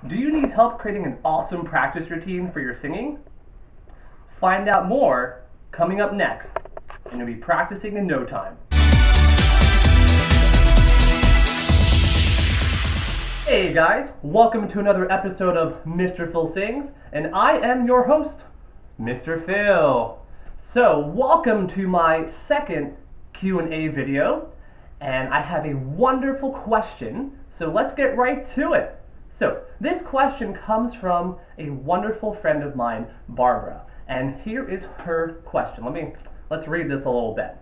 Do you need help creating an awesome practice routine for your singing? Find out more coming up next, and you'll be practicing in no time. Hey guys, welcome to another episode of Mr. Phil Sings, and I am your host, Mr. Phil. So, welcome to my second Q&A video, and I have a wonderful question, so let's get right to it. So, this question comes from a wonderful friend of mine, Barbara, and here is her question. Let's read this a little bit.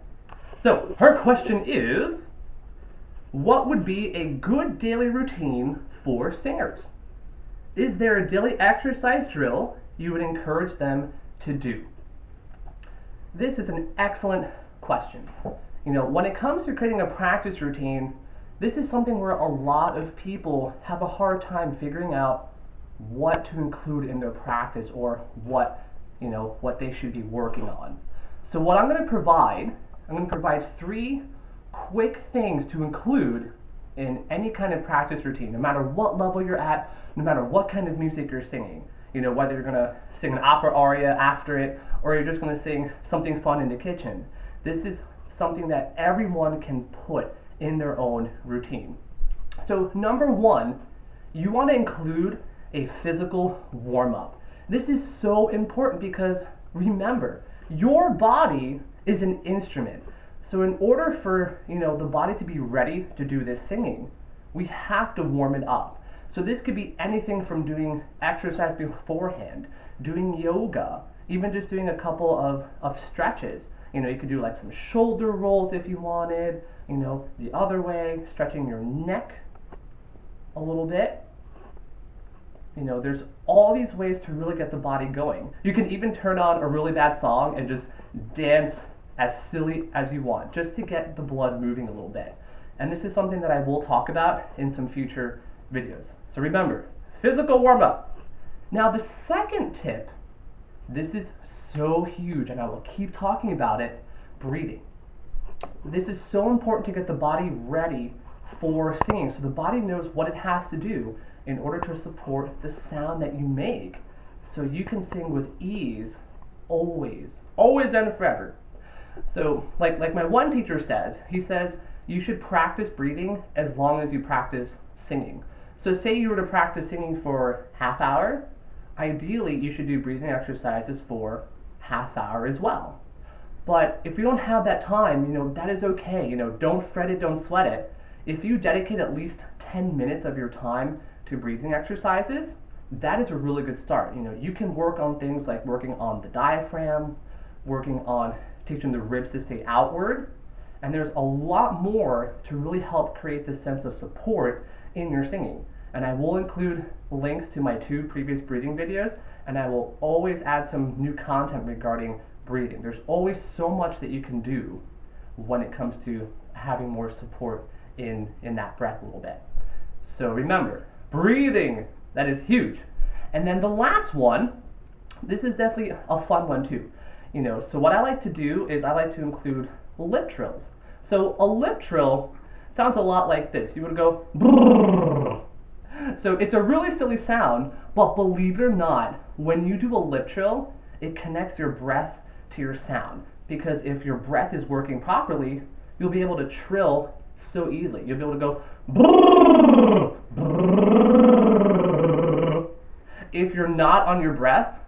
So, her question is, what would be a good daily routine for singers? Is there a daily exercise drill you would encourage them to do? This is an excellent question. When it comes to creating a practice routine, this is something where a lot of people have a hard time figuring out what to include in their practice or what they should be working on. So what I'm going to provide three quick things to include in any kind of practice routine, no matter what level you're at, no matter what kind of music you're singing. Whether you're going to sing an opera aria after it, or you're just going to sing something fun in the kitchen. This is something that everyone can put in their own routine. So number one, you want to include a physical warm-up. This is so important because remember, your body is an instrument. So in order for the body to be ready to do this singing, we have to warm it up. So this could be anything from doing exercise beforehand, doing yoga, even just doing a couple of stretches. You could do like some shoulder rolls if you wanted, the other way, stretching your neck a little bit. There's all these ways to really get the body going. You can even turn on a really bad song and just dance as silly as you want, just to get the blood moving a little bit. And this is something that I will talk about in some future videos. So remember, physical warm-up. Now the second tip, this is so huge, and I will keep talking about it, breathing. This is so important to get the body ready for singing, so the body knows what it has to do in order to support the sound that you make, so you can sing with ease, always and forever. So, like my one teacher says, he says, you should practice breathing as long as you practice singing. So say you were to practice singing for half hour, ideally you should do breathing exercises for half hour as well. But if you don't have that time, that is okay. Don't fret it, don't sweat it. If you dedicate at least 10 minutes of your time to breathing exercises, that is a really good start. You can work on things like working on the diaphragm, working on teaching the ribs to stay outward, and there's a lot more to really help create this sense of support in your singing. And I will include links to my 2 previous breathing videos, and I will always add some new content regarding breathing. There's always so much that you can do when it comes to having more support in that breath a little bit. So remember, breathing, that is huge. And then the last one, this is definitely a fun one too. So what I like to do is I like to include lip trills. So a lip trill sounds a lot like this. You would go brrrr. So it's a really silly sound, but believe it or not, when you do a lip trill, it connects your breath to your sound. Because if your breath is working properly, you'll be able to trill so easily. You'll be able to go brrrr, brrrr. If you're not on your breath,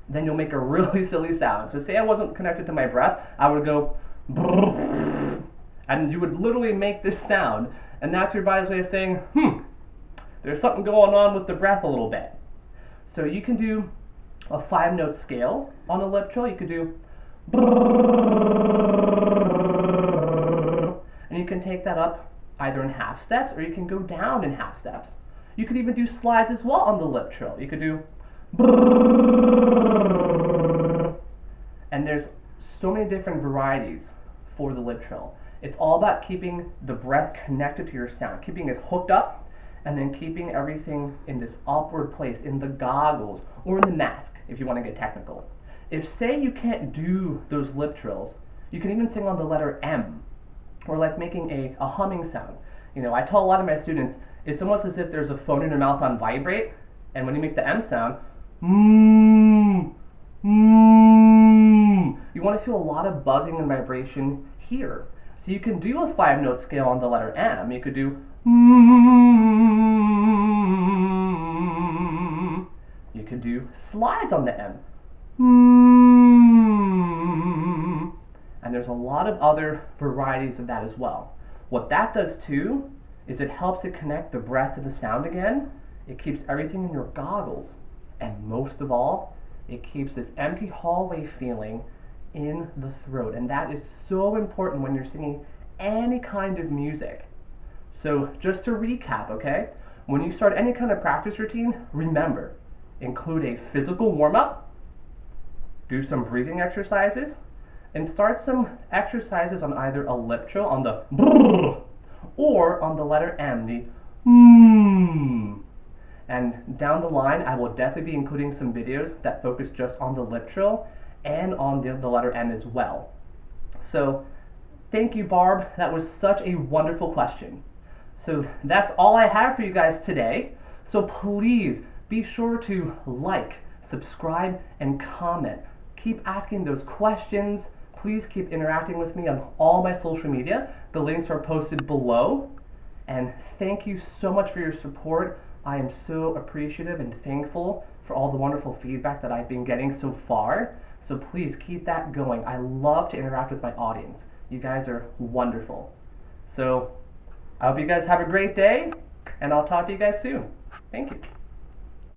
then you'll make a really silly sound. So say I wasn't connected to my breath, I would go brrrr, and you would literally make this sound, and that's your body's way of saying, there's something going on with the breath a little bit. So you can do a 5-note scale on a lip trill. You could do brrrr, and you can take that up either in half steps or you can go down in half steps. You could even do slides as well on the lip trill. You could do brrrr, and there's so many different varieties for the lip trill. It's all about keeping the breath connected to your sound, keeping it hooked up, and then keeping everything in this upward place, in the goggles, or in the mask, if you want to get technical. If, say, you can't do those lip trills, you can even sing on the letter M, or like making a humming sound. I tell a lot of my students, it's almost as if there's a phone in your mouth on vibrate, And when you make the M sound, mm, you want to feel a lot of buzzing and vibration here. So you can do a 5-note scale on the letter M. You could do You could do slides on the M. And there's a lot of other varieties of that as well. What that does too is it helps it connect the breath to the sound again. It keeps everything in your goggles. And most of all, it keeps this empty hallway feeling in the throat. And that is so important when you're singing any kind of music. So just to recap, okay? When you start any kind of practice routine, remember, include a physical warm-up, do some breathing exercises, and start some exercises on either a lip trill on the brrr, or on the letter M, the mm. And down the line, I will definitely be including some videos that focus just on the lip trill and on the letter M as well. So thank you, Barb. That was such a wonderful question. So that's all I have for you guys today. So please be sure to like, subscribe, and comment. Keep asking those questions. Please keep interacting with me on all my social media. The links are posted below. And thank you so much for your support. I am so appreciative and thankful for all the wonderful feedback that I've been getting so far. So please keep that going. I love to interact with my audience. You guys are wonderful. So I hope you guys have a great day, and I'll talk to you guys soon. Thank you.